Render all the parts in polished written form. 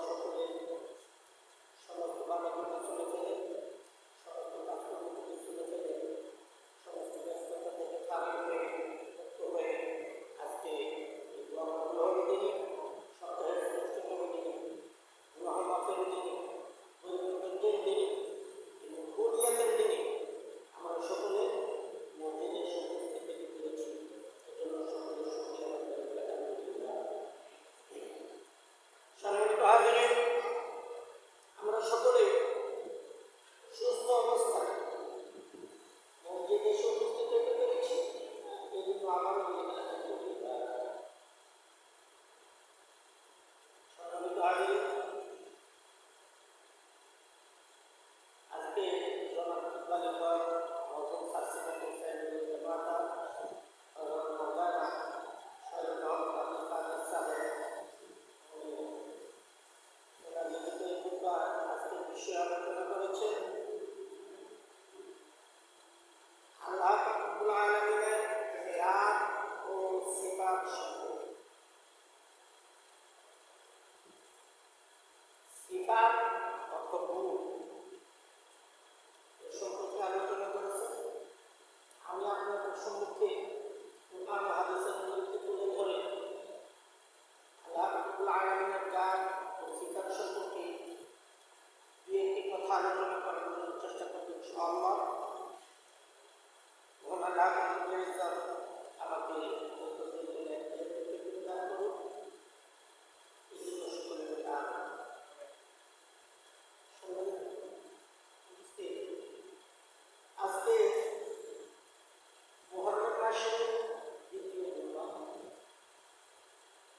সকলে সমস্ত বাধাগুলো চলে ফেলে, সমস্ত কাজকর্মগুলো চলে ফেলে, সমস্ত ব্যস্ততা থেকে খালি হয়ে মুক্ত হয়ে আজকে এই গ্রহণের দিনে, সপ্তাহের শ্রেষ্ঠতম দিনে, গ্রহ মাসের দিনে, পরিবর্তনের দিনে এবং বুনিয়াদের দিনে আমরা সকলে মসজিদের সম্মুখে থেকে পেরেছি। এজন্য সকলের সঙ্গে সম্মানিত হাজিরিন, আমরা সকলে সুস্থ অবস্থায় মসজিদে উপস্থিত হতে পেরেছি, এজন্য আমারও সম্মানিত হাজিরিন, আজকে জনাব ইকবাল মরহুম সার্সিনা হোসেন জামাতা মাওলানা সৈয়দ মোহাম্মদ আব্দুল কাদের সাহেব আজকে বিষয়ে আলোচনা করেছে আল্লাহ রাব্বুল আলামিনের সিফাত ও সিফাত সম্পর্কে। সিফাত অর্থ গুণ এ সম্পর্কে আলোচনা করেছে। আমি আপনাদের সম্মুখে কুরআন ও হাদিসের উল্লেখ তুলে ধরে আল্লাহ রাব্বুল আলামিনের জ্ঞান ও সিফাত সম্পর্কে একটি কথা আলোচনা করার জন্য চেষ্টা করব ইনশাআল্লাহ। মহান আল্লাহ রাব্বুল ইজ্জত আমাকে দান করুন, এই জন্য সকলের দান। আজকে মুহররম মাসের দ্বিতীয় জুমা,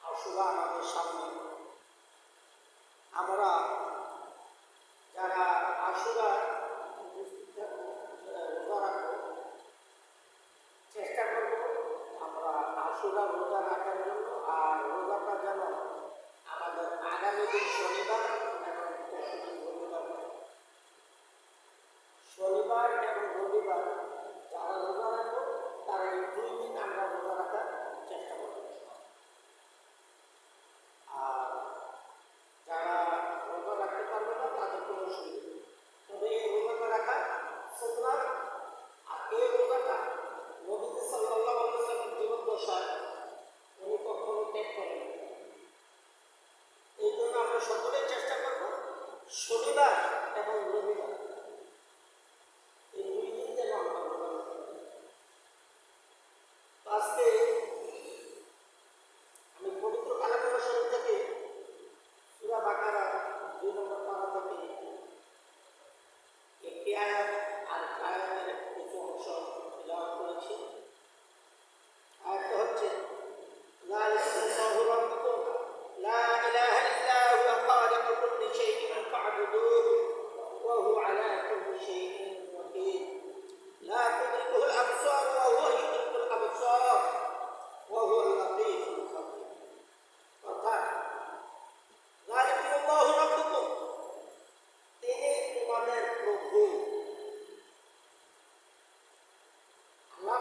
আশুরা আমাদের সামনে। আমরা যারা আশুরা রোজা রাখবো, চেষ্টা করব আমরা আশুরা রোজা রাখার জন্য, আর রোজাটা যেন আমাদের আগামী দিন শনিবার এবং শনিবার এবং রবিবার যারা রোজা রাখবো তারা এই 2 দিন আমরা রোজা রাখার চেষ্টা করব। আর যারা রোজা রাখতে পারবে না তাদের কোনো অসুবিধা নেই, তবে এই রোজাটা রাখা সুন্নাত। আর এই রোজাটা নবী সাল্লাল্লাহু আলাইহি ওয়াসাল্লাম জীবন দশায় উনি কখনো ত্যাগ করেন। এই জন্য আমরা সকলেই চেষ্টা করব শনিবার এবং রবিবার এই 2 দিন যেন আমরা রোজা রাখতে পারি। আজকে আমি পবিত্র কালামুল শরীফ থেকে সূরা বাকারা 2 নম্বর পারা থেকে একটি আয়াত আর আয়াতের কিছু অংশ তিলাওয়াত করেছি। আয়াতটা হচ্ছে যালিকুল্লাহু রাব্বুকুম লা ইলাহা ইল্লা হুয়া খালিকু কুল্লি শাইইন ফা'বুদুহু ওয়া হুয়া আলা কুল্লি শাইইন ওয়াকিল লা তুদরিকুহুল আবসার ওয়া হুয়া ইউদরিকুল আবসার ওয়া হুয়াল লাতীফুল খাবীর। অর্থাৎ যালিকুল্লাহু রাব্বুকুম, তিনি তোমাদের প্রভু। আল্লাহ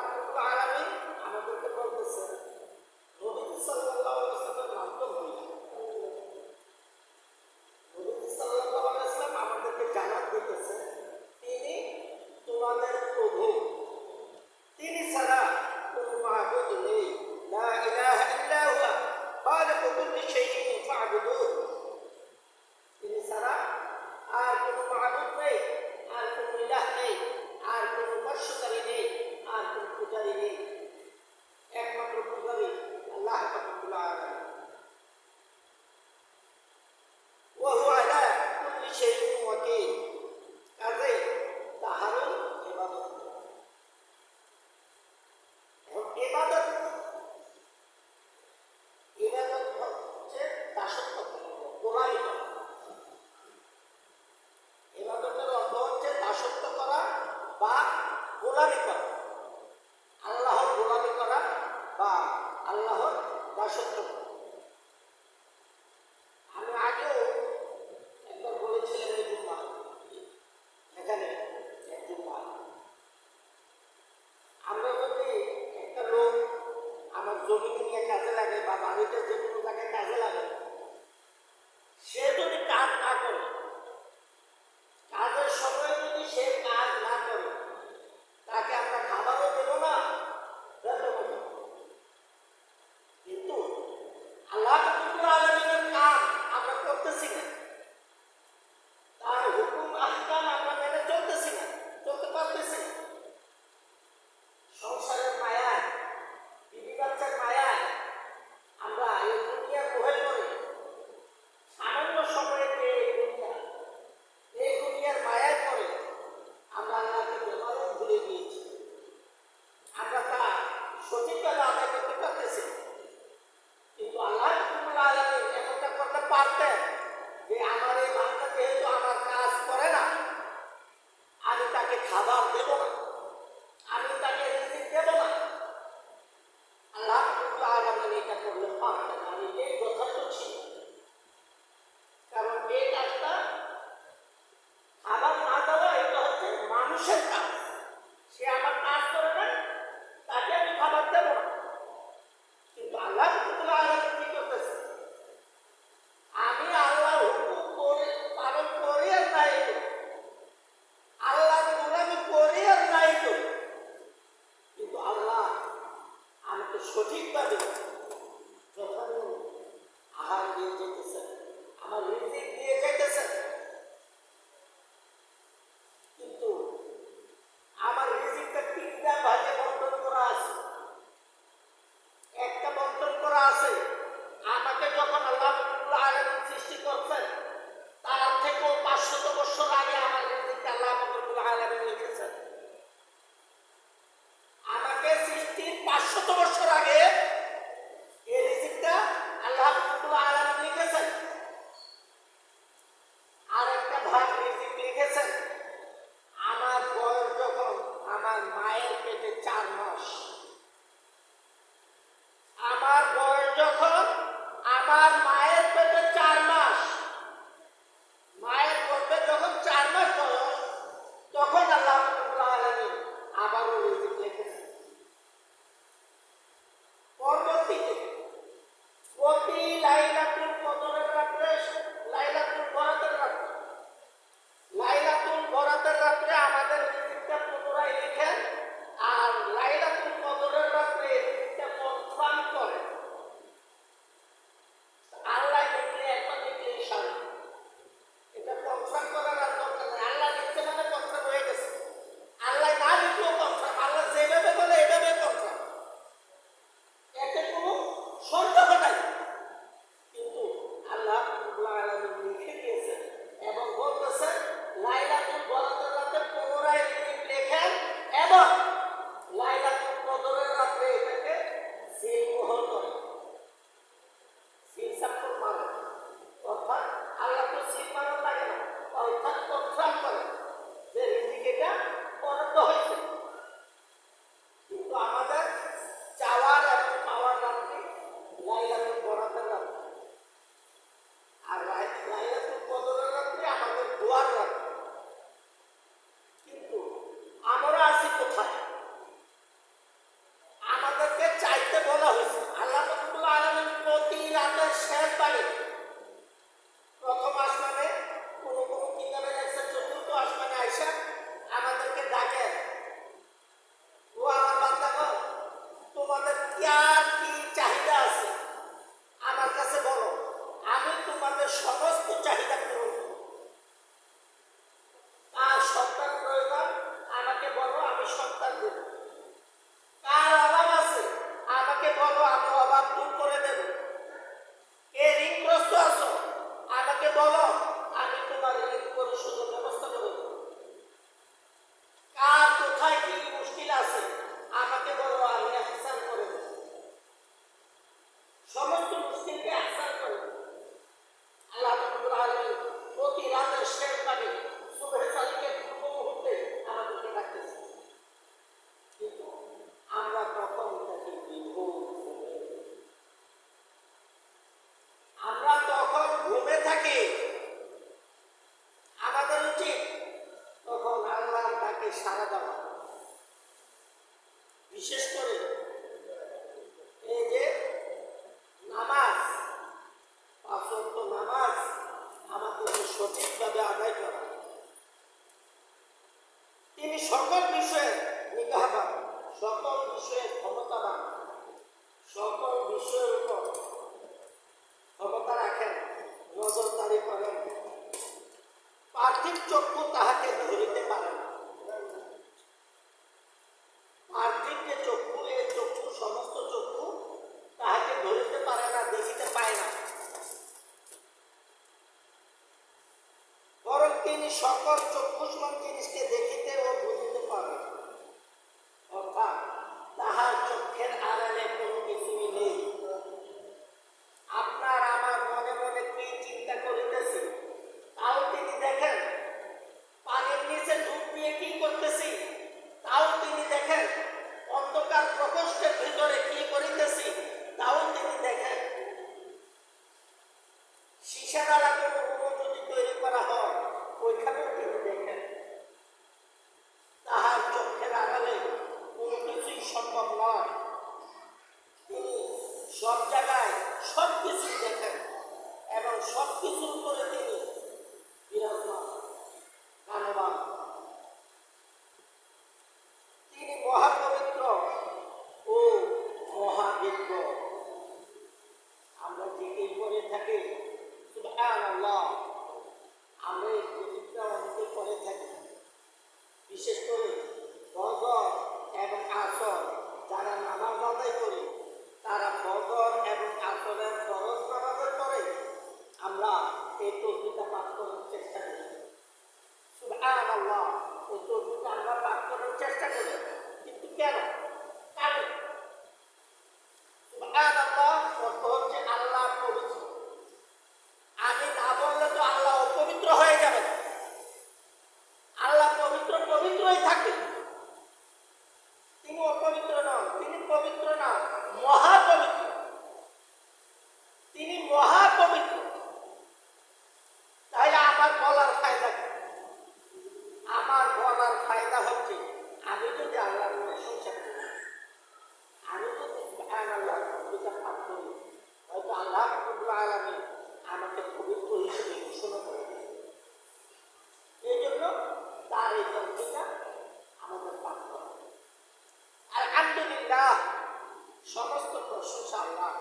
সিল মারার লাগে না, অর্থাৎ কনফার্ম করে যে রিজিক এটা বরাদ্দ হয়েছে। কিন্তু আমাদের চাওয়ার এবং পাওয়ার রাত্রি লাইলাতুল বরাদ্দের রাত্রি, আর লাইলাতুল কদরের রাত্রি আমাদের দোয়ার রাত্রি। কিন্তু আমরা আছি কোথায়? আমাদেরকে চাইতে বলা হয়েছে। আল্লাহ রাব্বুল আলামিন প্রতি রাতের শেষ বারে প্রথম আসমানে, কোনো কোনো কিতাবে লেখছে চতুর্থ আসমানে আইসা আমাদেরকে ডাকে, ও আমার বান্দাগণ, তোমাদের কি চাহিদা আছে আমার কাছে বলো, আমি তোমাদের সমস্ত চাহিদা পূরণ করব। কার সন্তান প্রয়োজন আমাকে বলো, আমি সন্তান দেব। কার অভাব আছে আমাকে বলো, আমি অভাব দূর করে দেব। কে ঋণগ্রস্ত আছো আমাকে বলো, আমি তোমার ঋণ পরিশোধের ব্যবস্থা করে দেব। কার কোথায় কি মুশকিল আছে আমাকে বলো, আমি আহসান করে দেব। সমস্ত মুশকিলকে আহসান করে দেব। আল্লাহ রাব্বুল আলামিন প্রতি রাতের শেষ ভাগে সুবহ সাদিকের পূর্ব মুহূর্তে আমাদেরকে ডাকতেছে। কিন্তু আমরা তখন থাকি বিভোর ঘুমে। আমরা তখন ঘুমে থাকি। আমাদের উচিত তখন আল্লাহর ডাকে সাড়া দেওয়া। বিশেষ করে এই যে নামাজ, পাঁচ ওয়াক্ত নামাজ আমাদেরকে সঠিকভাবে আদায় করা। তিনি সকল বিষয়ে নিগাহবান, সকল বিষয়ে ক্ষমতাবান, সকল বিষয়ের উপর ক্ষমতা রাখেন, নজরদারি করেন। পার্থিব চক্ষু তাহাকে ধরিতে পারে না। পার্থিব যে চক্ষু, এই চক্ষু, সমস্ত চক্ষু তাহাকে ধরিতে পারে না, দেখিতে পায় না। বরং তিনি সকল চক্ষুষ্মান জিনিসকে দেখিতে ও বুঝিতে পারেন। অর্থাৎ তাহার চক্ষের আড়ালে কোনো কিছুই নেই। আপনার আমার মনে মনে কি চিন্তা করিতেছি তাও তিনি দেখেন। পানির নিচে ডুব দিয়ে কি করতেছি তাও তিনি দেখেন। অন্ধকার প্রকোষ্ঠের ভিতরে কি করিতেছি তাও তিনি দেখেন। সীসা দ্বারা কোনো রুম যদি তৈরি করা হয় ওইখানেও তিনি দেখেন। তাহার চোখের আড়ালে কোনো কিছুই সম্ভব নয়। তিনি সব জায়গায় সব কিছুই দেখেন এবং সব কিছুর উপরে তিনি বিরাজমান, কানবান। তিনি মহাপবিত্র ও মহাবিজ্ঞ। আমরা জিকির করে থাকি সুবহানাল্লাহ, আমরা এই জিকিরটা অনেকে করে থাকি। বিশেষ করে ফজর এবং আসর যারা নামাজ আদায় করি, তারা ফজর এবং আসরের ফরজ নামাজের পরে আমরা এই তসবিহটা পাঠ করার চেষ্টা করি। সুবহানাল্লাহ, এই তসবিহটা আমরা পাঠ করার চেষ্টা করি। কিন্তু কেন? কারণ সুবহানাল্লাহ অর্থ হচ্ছে আল্লাহ পবিত্র। আমি না বললে তো আল্লাহ অপবিত্র হয়ে যাবে। আল্লাহ পবিত্র, পবিত্রই থাকে। তিনি অপবিত্র নন, তিনি পবিত্র না, মহাপবিত্র। তিনি মহাপবিত্র। তাইলে আমার বলার ফায়দা কি? আমার বলার ফায়দা হচ্ছে আমি যদি আল্লাহর প্রশংসা করি, আমি যদি সুবহানাল্লাহ তসবিহটা পাঠ করি, হয়তো আল্লাহ রাব্বুল আলামিন আমাকে পবিত্র হিসেবে ঘোষণা করে দেন। এই জন্য তার এই তসবিহটা আমাদের পাঠ করা। আলহামদুলিল্লাহ, সমস্ত প্রশংসা আল্লাহ।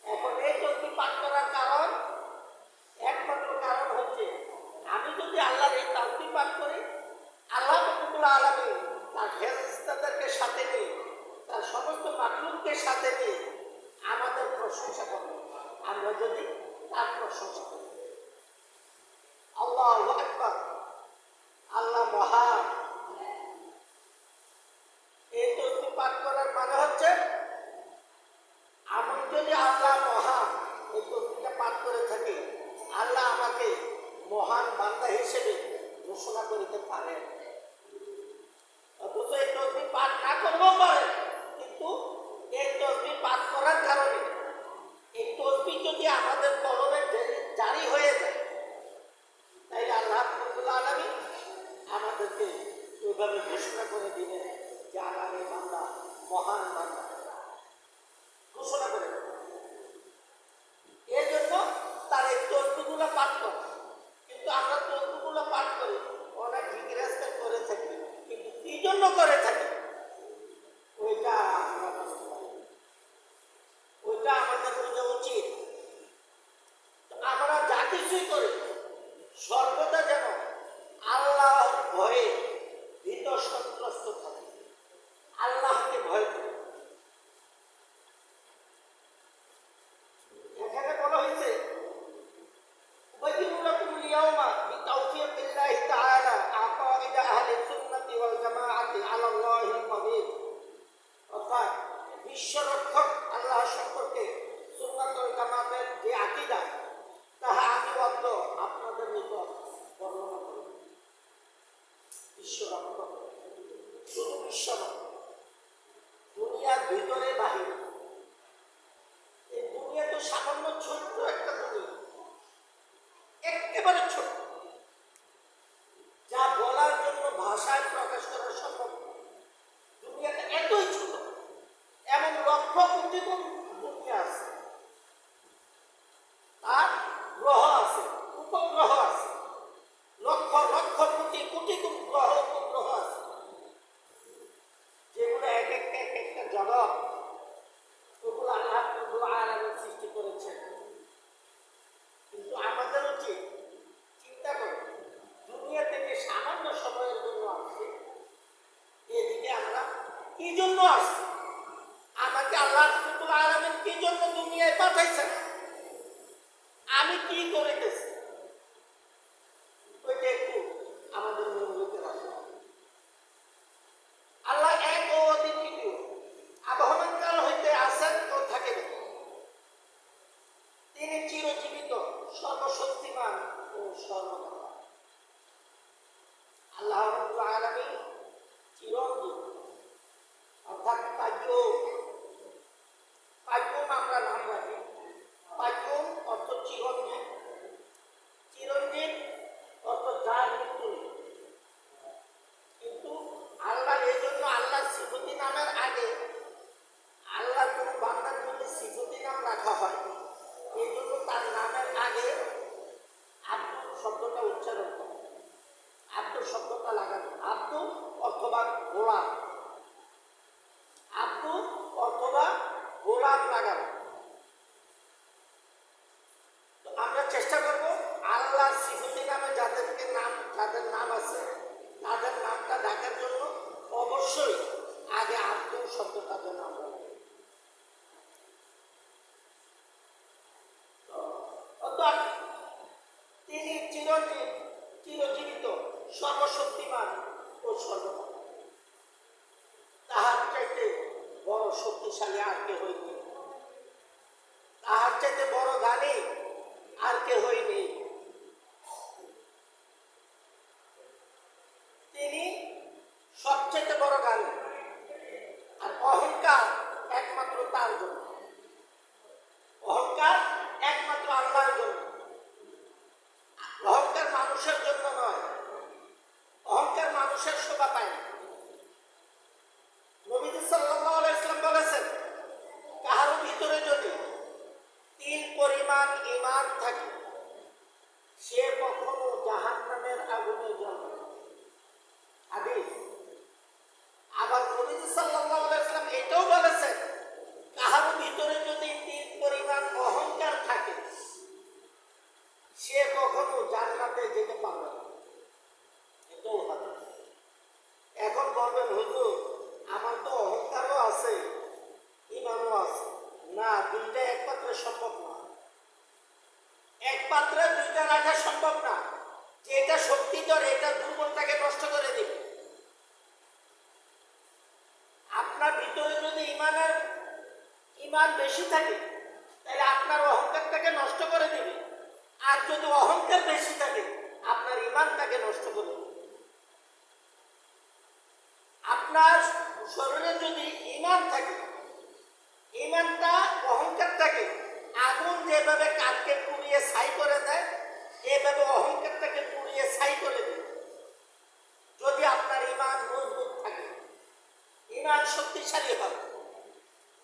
এখন এই তসবিহ পাঠ করার কারণ, একমাত্র কারণ হচ্ছে আমি যদি আল্লাহর এই তসবিহ পাঠ করি, আল্লাহ রাব্বুল আলামিন তার ফেরেশতাদেরকে সাথে নিয়ে, তার সমস্ত মাখলুককে সাথে নিয়ে আমাদের প্রশংসা করবে। আমরা যদি তার প্রশংসা করি, আল্লাহু আকবার, আল্লাহ মহান। এই তসবিহ পাঠ করার মানে হচ্ছে আমি যদি আল্লাহ মহান এই তসবিহটা পাঠ করে থাকি, মহান বান্দা হিসেবে ঘোষণা করিতে পারেন। অথচ এই তসবিহ পাঠ না করলেও পারেন, কিন্তু এই তসবিহ পাঠ করার কারণে এই তসবিহ যদি আমাদের কলমে জারি হয়ে যায়, তাইলে আল্লাহ রাব্বুল আলামিন আমাদেরকে ওইভাবে ঘোষণা করে দিবেন যে আমার এই বান্দা মহান বান্দা, ঘোষণা করে দেবেন। এই জন্য তার এই তসবিহগুলো পাঠ করে। কিন্তু আমরা তসবিহগুলো পাঠ করি, অনেক জিজ্ঞাসা করে থাকি, কিন্তু কি জন্য করে থাকি ওইটা আমরা বুঝতে পারি, ওইটা আমাদের বোঝা উচিত। আমরা যা কিছুই করি সর্বদা যেন আল্লাহর ভয়ে ভীত সন্ত্রস্ত থাকে, আল্লাহকে ভয় করে। এখানে বলা হয়েছে উবাইদুল্লাহুল ইয়াউমা বিতাওফিকিল্লাহি তাআলা আকাইদা আহলে সুন্নাতি ওয়াল জামাআতি আলাল্লাহিল কাবীর, অর্থাৎ বিশ্বরক্ষক আল্লাহ সম্পর্কে সুন্নাত ওয়াল জামাতের যে আকীদা, তাহা আমি অদ্য আপনাদের নিকট বর্ণনা করি। বিশ্বরক্ষক শুধু বিশ্ব নয়, দুনিয়ার ভিতরে বাহিরে। এই দুনিয়া তো সামান্য ছোট্ট একটা দুনিয়া, একেবারে ছোট, যা বলার জন্য ভাষায় প্রকাশ করা সম্ভব। দুনিয়াটা এতই ছোট, এমন লক্ষ কোটি গুণ দুনিয়া আছে, আর গ্রহ আছে, উপগ্রহ আছে, লক্ষ লক্ষ কোটি কোটি গুণ গ্রহ উপগ্রহ আছে, যেগুলো এক একটা জগৎ, ওগুলো আল্লাহ রাব্বুল আলামিন সৃষ্টি করেছেন। কিন্তু আমাদের উচিত চিন্তা করে দুনিয়া থেকে সামান্য সময়ের জন্য আসছে, এদিকে আমরা কি জন্য আসছি, আমাকে আল্লাহ রাব্বুল আলামিন কি জন্য দুনিয়ায় পাঠাইছেন, আমি কি করিতেছি, ওইটা একটু আমাদের মনোযোগে রাখতে হবে। আল্লাহ এক ও অদ্বিতীয়, আবহমানকাল হইতে আছেন ও থাকেন। তিনি চিরজীবিত, সর্বশক্তিমান ও সর্বদা। আল্লাহ রাব্বুল আলামিন চিরঞ্জীব, অর্থাৎ কাইয়্যুম। কাইয়্যুম আমরা নাম রাখি, কাইয়্যুম অর্থ চিরঞ্জীব, চিরঞ্জীব অর্থ যার মৃত্যু নেই। কিন্তু আল্লাহ এই জন্য আল্লাহ সিফতি নামের আগে আল্লাহ কোন বান্দার যদি সিফতি নাম রাখা হয়, এই জন্য তার নামের আগে আব্দুল শব্দটা উচ্চারণ করে, আব্দুল শব্দটা লাগানো, আব্দুল অথবা গোলাম, আব্দুল অথবা গোলাম লাগানো। তো আমরা চেষ্টা করব আল্লাহর সিফতি নামে যাদেরকে নাম, যাদের নাম আছে তাদের নামটা ডাকার জন্য অবশ্যই আগে আব্দুল শব্দটা যেন আমরা লাগাই। তিনি চিরঞ্জীব, চিরজীবিত, সর্বশক্তিমান ও সর্বদা। তাহার চাইতে বড় শক্তিশালী আর কে হইনি, তাহার চাইতে বড় জ্ঞানী আর কে হইনি। তিনি সবচেয়ে বড় জ্ঞানী, আর অহংকার একমাত্র তার জন্য, অহংকার একমাত্র আল্লাহর জন্য। অহংকার মানুষের জন্য নয়, অহংকার মানুষের শোভা পায় না। নবীজি সাল্লাল্লাহু আলাইহি ওয়াসাল্লাম বলেছেন, কাহার ভিতরে যদি তিল পরিমাণ ঈমান থাকে, সে কখনো জাহান্নামের আগুনে জ্বলবে না। হাদিস। আবার নবীজি সাল্লাল্লাহু আলাইহি ওয়াসাল্লাম এটাও বলেছেন, কাহার ভিতরে যদি তিল পরিমাণ অহংকার থাকে, সে কখনো জান্নাতে যেতে পারবে না। এটাও হাদিস। এখন বলবেন, হুজুর আমার তো অহংকারও আছে, ঈমানও আছে। না, দুইটা এক পাত্রে সম্ভব না। এক পাত্রে দুইটা রাখা সম্ভব না। যেটা শক্তিধর, এটা দুর্বলটাকে নষ্ট করে দিবে। আপনার ভিতরে যদি ঈমান বেশি থাকে, তাহলে আপনার অহংকারটাকে নষ্ট করে দিবে। আর যদি অহংকার বেশি থাকে, আপনার ইমানটাকে নষ্ট করে দেবে। আপনার শরীরে যদি ইমান থাকে, ইমানটা অহংকার থাকে, আগুন যেভাবে কাঠকে পুড়িয়ে ছাই করে দেয়, এভাবে অহংকারটাকে পুড়িয়ে ছাই করে দেয়। যদি আপনার ইমান মজবুত থাকে, ইমান শক্তিশালী হয়,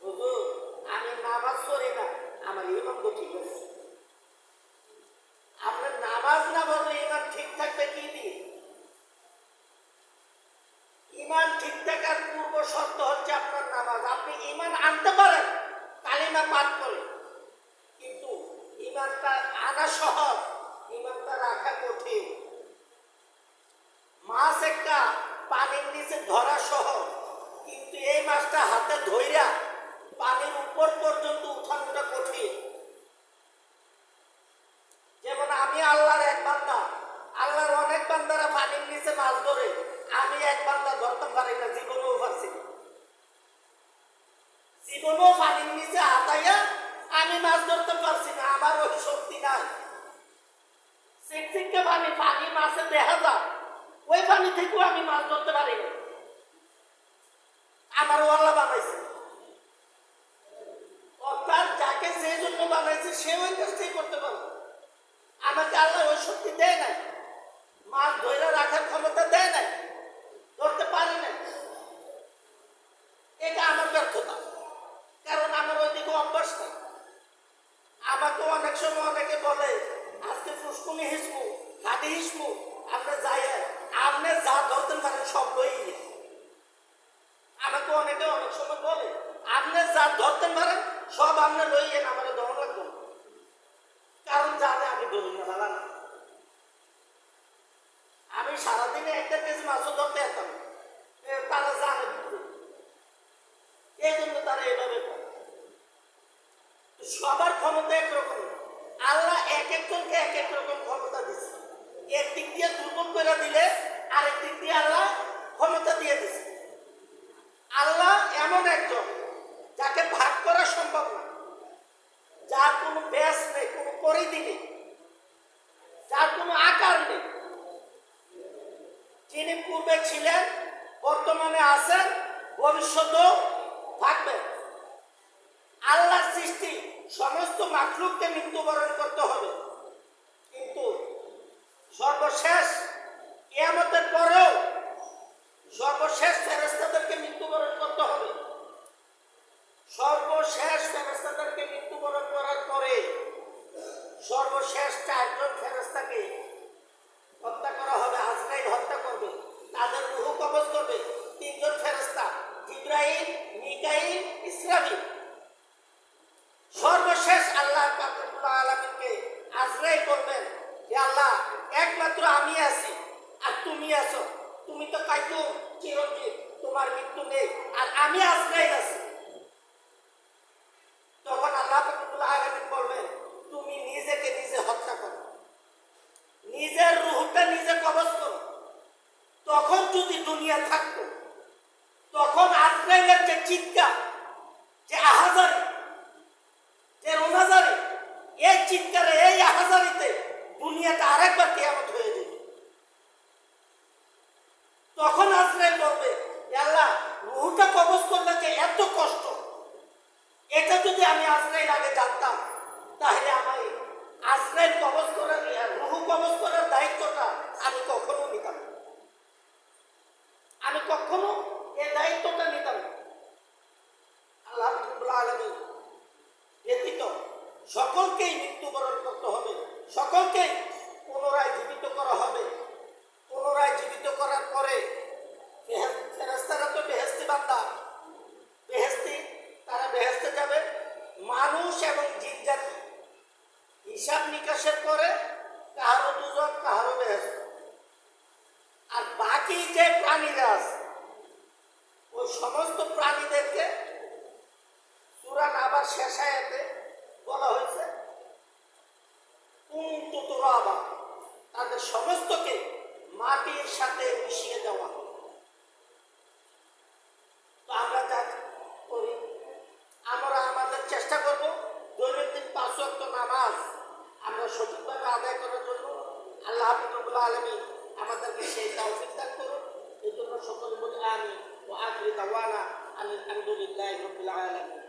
হুজুর আমি নামাজ পড়ি না, আমার ইমান তো ঠিক আছে। আপনার নামাজ না পড়লে ইমান ঠিক থাকবে কি দিয়ে? ইমান ঠিক থাকার পূর্ব শর্ত হচ্ছে আপনার নামাজ। আপনি ইমান আনতে পারেন কালিমা পাঠ করে, কিন্তু ইমানটা আনা সহজ, ইমানটা রাখা কঠিন। মাছ একটা পানির নিচে ধরা সহজ, কিন্তু এই মাছটা হাতে ধইরা পানির উপর পর্যন্ত উঠানোটা কঠিন। যেমন আমি আল্লাহর এক বান্দা, আল্লাহর অনেক বান্দারা পানির নিচে মাছ ধরে, আমি এক বান্দা ধরতে পারি না, জীবনেও পারছি না। জীবনেও পানির নিচে হাতাইয়া আমি মাছ ধরতে পারছি না, আমার ওই শক্তি নাই। চিকচিকে পানি, পানি মাছে দেখা যায়, ওই পানি থেকেও আমি মাছ ধরতে পারি না। আমার আল্লাহ বানাইছে, অর্থাৎ যাকে যে জন্য বানাইছে সে ওই কাজটাই করতে পারবে। আমাকে আল্লাহ ওই শক্তি দেয় নাই, মাছ ধরে রাখার ক্ষমতা দেয় নাই, ধরতে পারি না। এটা আমার ব্যর্থতা, কারণ আমার ওইদিকে অভ্যাস নেই। আমাকে অনেক সময় অনেকে বলে আজকে ফুসকুনি হিসমু, ঘাটি হিসমু, আমরা যাই, আপনি যা ধরতেন পারেন সব লই। আমাকে অনেকে অনেক সময় বলে আপনি যা ধরতেন পারেন সব আপনি লইয়েন, আমার ধরন লাগবে না, কারণ জানে আমি ধরি না দাদা না। আমি সারাদিনে একটা কেজি মাছও ধরতে যেতাম, তারা জানে এই জন্য তারা এভাবে করে। সবার ক্ষমতা একরকম, আল্লাহ এক একজনকে এক এক রকম ক্ষমতা দিচ্ছে। এক দিক দিয়ে দুর্বল করে দিলে আরেক দিক দিয়ে আল্লাহ ক্ষমতা দিয়ে দিচ্ছে। আল্লাহ এমন একজন যাকে ভাগ করা সম্ভব না, যার কোনো ব্যাস নেই, কোনো পরিধি নেই, যার কোনো আকার নেই, যিনি পূর্বে ছিলেন, বর্তমানে আছেন, ভবিষ্যতেও থাকবেন। আল্লাহর সৃষ্টি সমস্ত মাখলুককে মৃত্যুবরণ করতে হবে, কিন্তু সর্বশেষ কিয়ামতের পরেও সর্বশেষ ফেরেশতাদেরকে মৃত্যুবরণ করতে হবে। সর্বশেষ ফেরেশতাদেরকে মৃত্যুবরণ করার পরে সর্বশেষ 4 জন ফেরেশতাকে হত্যা করা হবে, আজরাইল হত্যা করবে, তাদের রূহ কবজ করবে 3 জন ফেরেশতা, জিবরাইল, মিকাইল, ইসরাফিল। সর্বশেষ আল্লাহ পাক রব্বুল আলামিনকে আজরাইল করবেন যে আল্লাহ একমাত্র আমি আছি আর তুমি আছো, তুমি তো কাইয়ুম চিরঞ্জীব, তোমার মৃত্যু নেই, আর আমি আজরাইল আছি। তখন আল্লাহ পাক রব্বুল আলামিন বলবেন তুমি নিজেকে নিজে হত্যা করো, নিজের রূহটা নিজে কবজ করো। তখন যদি দুনিয়া থাকতো, তখন আজরাইলের যে চিৎকার, যে আহাজারি, যে রোনাজারি, এই চিৎকারে, এই আহাজারিতে দুনিয়াটা আরেকবার কিয়ামত হয়ে যেত। তখন আজরাইল বলবে আল্লাহ রূহটা কবজ করলে যে এত কষ্ট, এটা যদি আমি আজরাইল আগে জানতাম, তাহলে আমার আজরাইল কবজ করার, রূহ কবজ করার দায়িত্বটা আমি কখনো নিতাম না, আমি কখনো এই দায়িত্বটা নিতাম না। আল্লাহ রাব্বুল আলামিন ব্যতীত সকলকেই মৃত্যুবরণ করতে হবে, সকলকেই পুনরায় জীবিত করা হবে। পুনরায় জীবিত করার পরে ফেরেশতারা তো বেহেশতি বান্দা, বেহেশতি, তারা বেহেশতে যাবে। মানুষ এবং জিন জাতি হিসাব নিকাশের পরে কাহারও দুজন, কাহারও বেহেশত। আর বাকি যে প্রাণীরা আছে, ওই সমস্ত প্রাণীদেরকে সূরা নাবার শেষ আয়াতে বলা হয়েছে কুনতু তুরাবা, তাদের সমস্তকে মাটির সাথে মিশিয়ে দেওয়া। তো আমরা যা করি, আমরা আমাদের চেষ্টা করব দৈনন্দিন 5 ওয়াক্ত নামাজ আমরা সঠিকভাবে আদায় করার জন্য। আল্লাহ রব্বুল আলামিন আমাদেরকে সেই তৌফিক দান করুন। এই জন্য সকলে বলি আমিন। ওয়া আখিরু দাওয়ানা আনিল হামদুলিল্লাহি রাব্বিল আলামিন।